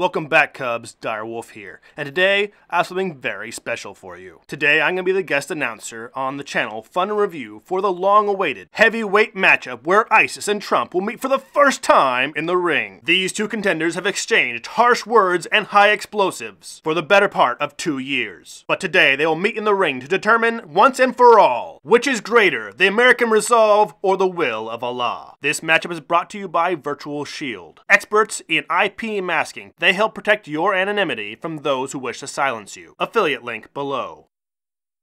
Welcome back, Cubs. Direwolf here, and today I have something very special for you. Today I'm going to be the guest announcer on the channel Fun Review for the long-awaited heavyweight matchup where ISIS and Trump will meet for the first time in the ring. These two contenders have exchanged harsh words and high explosives for the better part of 2 years. But today they will meet in the ring to determine once and for all which is greater, the American resolve or the will of Allah. This matchup is brought to you by Virtual Shield, experts in IP masking. They help protect your anonymity from those who wish to silence you. Affiliate link below.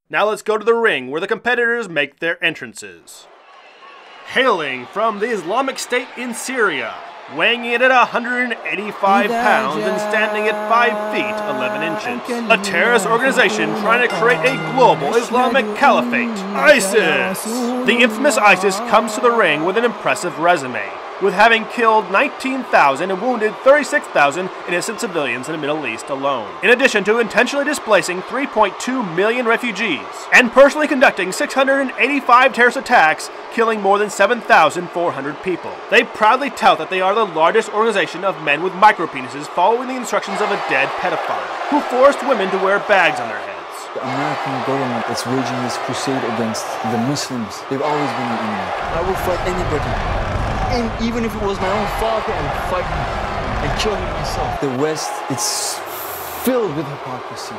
Now let's go to the ring where the competitors make their entrances. Hailing from the Islamic State in Syria, weighing in at 185 pounds and standing at 5 feet 11 inches. A terrorist organization trying to create a global Islamic caliphate, ISIS! The infamous ISIS comes to the ring with an impressive resume, with having killed 19,000 and wounded 36,000 innocent civilians in the Middle East alone, in addition to intentionally displacing 3.2 million refugees, and personally conducting 685 terrorist attacks, killing more than 7,400 people. They proudly tout that they are the largest organization of men with micropenises following the instructions of a dead pedophile, who forced women to wear bags on their heads. The American government is waging this crusade against the Muslims. They've always been the enemy. I will fight anybody. And even if it was my own father, I would fight him and kill him myself. The West, it's filled with hypocrisy.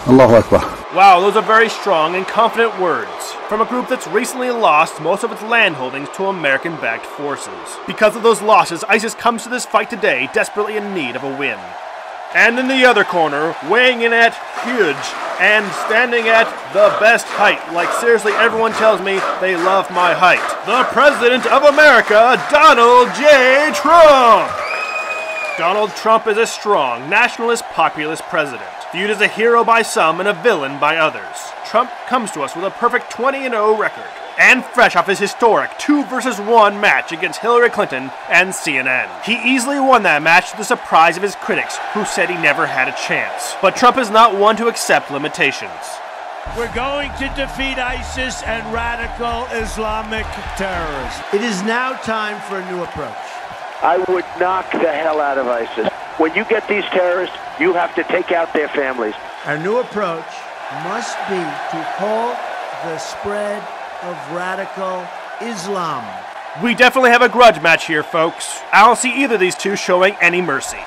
Allahu Akbar. Wow, those are very strong and confident words from a group that's recently lost most of its land holdings to American-backed forces. Because of those losses, ISIS comes to this fight today desperately in need of a win. And in the other corner, weighing in at huge and standing at the best height, like seriously everyone tells me they love my height, the President of America, Donald J. Trump! Donald Trump is a strong, nationalist, populist president, viewed as a hero by some and a villain by others. Trump comes to us with a perfect 20-0 record, and fresh off his historic 2-versus-1 match against Hillary Clinton and CNN. He easily won that match to the surprise of his critics, who said he never had a chance. But Trump is not one to accept limitations. We're going to defeat ISIS and radical Islamic terrorism. It is now time for a new approach. I would knock the hell out of ISIS. When you get these terrorists, you have to take out their families. Our new approach must be to halt the spread of radical Islam. We definitely have a grudge match here, folks. I don't see either of these two showing any mercy.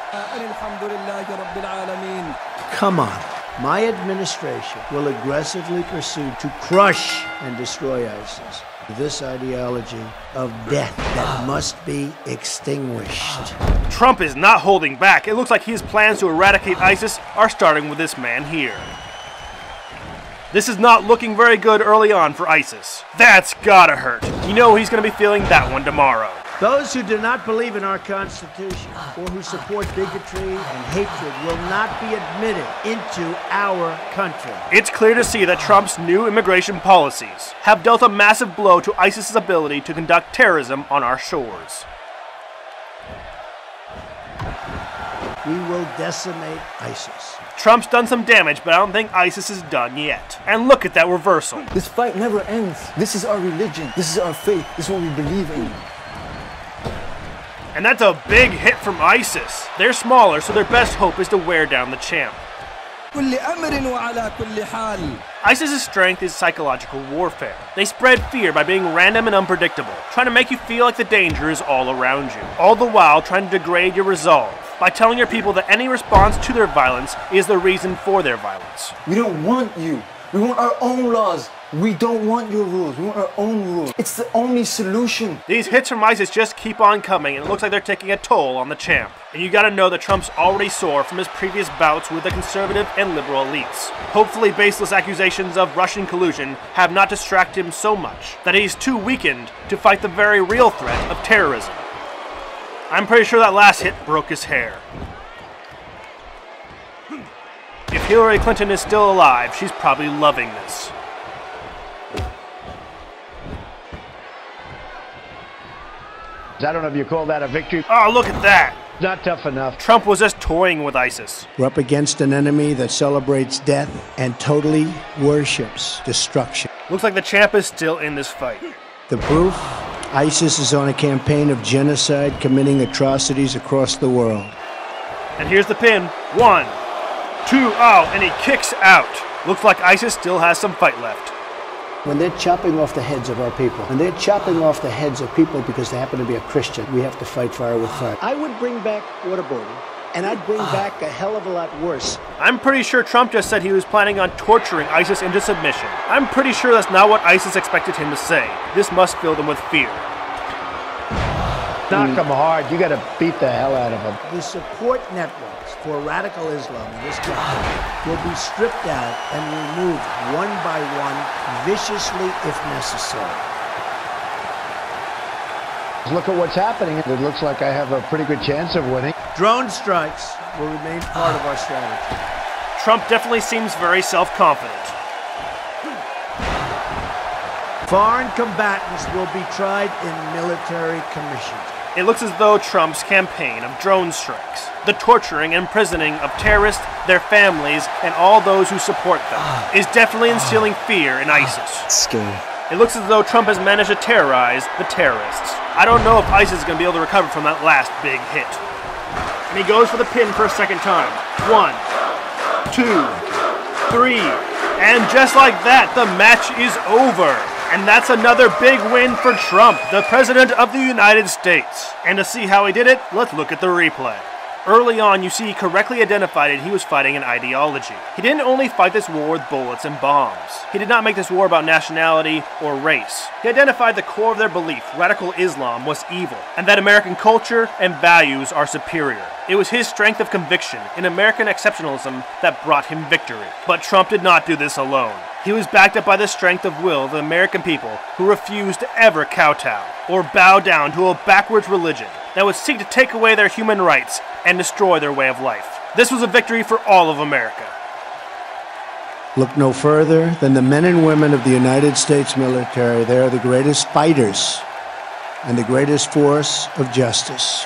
Come on. My administration will aggressively pursue to crush and destroy ISIS. This ideology of death that must be extinguished. Trump is not holding back. It looks like his plans to eradicate ISIS are starting with this man here. This is not looking very good early on for ISIS. That's gotta hurt. You know he's gonna be feeling that one tomorrow. Those who do not believe in our Constitution or who support bigotry and hatred will not be admitted into our country. It's clear to see that Trump's new immigration policies have dealt a massive blow to ISIS's ability to conduct terrorism on our shores. We will decimate ISIS. Trump's done some damage, but I don't think ISIS is done yet. And look at that reversal. This fight never ends. This is our religion. This is our faith. This is what we believe in. And that's a big hit from ISIS. They're smaller, so their best hope is to wear down the champ. ISIS's strength is psychological warfare. They spread fear by being random and unpredictable, trying to make you feel like the danger is all around you, all the while trying to degrade your resolve by telling your people that any response to their violence is the reason for their violence. We don't want you. We want our own laws. We don't want your rules. We want our own rules. It's the only solution. These hits from ISIS just keep on coming, and it looks like they're taking a toll on the champ. And you gotta know that Trump's already sore from his previous bouts with the conservative and liberal elites. Hopefully baseless accusations of Russian collusion have not distracted him so much that he's too weakened to fight the very real threat of terrorism. I'm pretty sure that last hit broke his hair. If Hillary Clinton is still alive, she's probably loving this. I don't know if you call that a victory. Oh, look at that! Not tough enough. Trump was just toying with ISIS. We're up against an enemy that celebrates death and totally worships destruction. Looks like the champ is still in this fight. The proof? ISIS is on a campaign of genocide, committing atrocities across the world. And here's the pin. 1, 2, oh, and he kicks out. Looks like ISIS still has some fight left. When they're chopping off the heads of our people, when they're chopping off the heads of people because they happen to be a Christian, we have to fight fire with fire. I would bring back waterboarding, and I'd bring back a hell of a lot worse. I'm pretty sure Trump just said he was planning on torturing ISIS into submission. I'm pretty sure that's not what ISIS expected him to say. This must fill them with fear. Knock them hard. You got to beat the hell out of them. The support networks for radical Islam in this country will be stripped out and removed one by one, viciously if necessary. Look at what's happening. It looks like I have a pretty good chance of winning. Drone strikes will remain part of our strategy. Trump definitely seems very self-confident. Foreign combatants will be tried in military commissions. It looks as though Trump's campaign of drone strikes, the torturing and imprisoning of terrorists, their families, and all those who support them, is definitely instilling fear in ISIS. Scary. It looks as though Trump has managed to terrorize the terrorists. I don't know if ISIS is going to be able to recover from that last big hit. And he goes for the pin for a second time. 1, 2, 3, and just like that, the match is over. And that's another big win for Trump, the President of the United States. And to see how he did it, let's look at the replay. Early on, you see he correctly identified he was fighting an ideology. He didn't only fight this war with bullets and bombs. He did not make this war about nationality or race. He identified the core of their belief, radical Islam was evil, and that American culture and values are superior. It was his strength of conviction in American exceptionalism that brought him victory. But Trump did not do this alone. He was backed up by the strength of will of the American people who refused to ever kowtow or bow down to a backwards religion that would seek to take away their human rights and destroy their way of life. This was a victory for all of America. Look no further than the men and women of the United States military. They are the greatest fighters and the greatest force of justice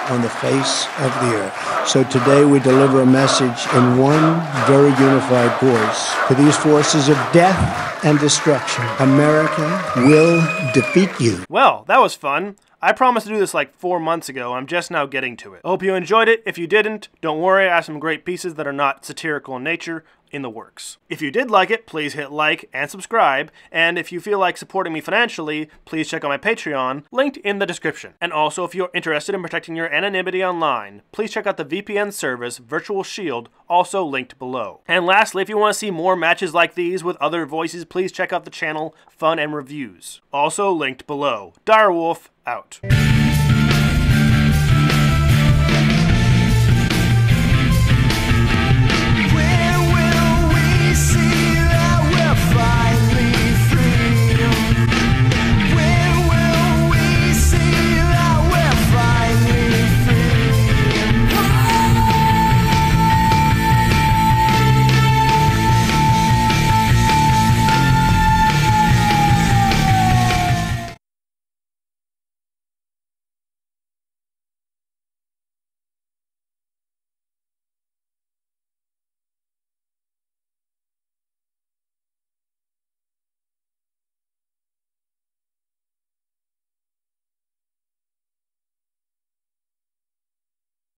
on the face of the earth. So today we deliver a message in one very unified voice to these forces of death and destruction. America will defeat you. Well, that was fun. I promised to do this like 4 months ago. I'm just now getting to it. I hope you enjoyed it. If you didn't, don't worry. I have some great pieces that are not satirical in nature in the works. If you did like it, please hit like and subscribe. And if you feel like supporting me financially, please check out my Patreon, linked in the description. And also, if you're interested in protecting your anonymity online, please check out the VPN service Virtual Shield, also linked below. And lastly, if you want to see more matches like these with other voices, please check out the channel Fun and Reviews, also linked below. Direwolf out.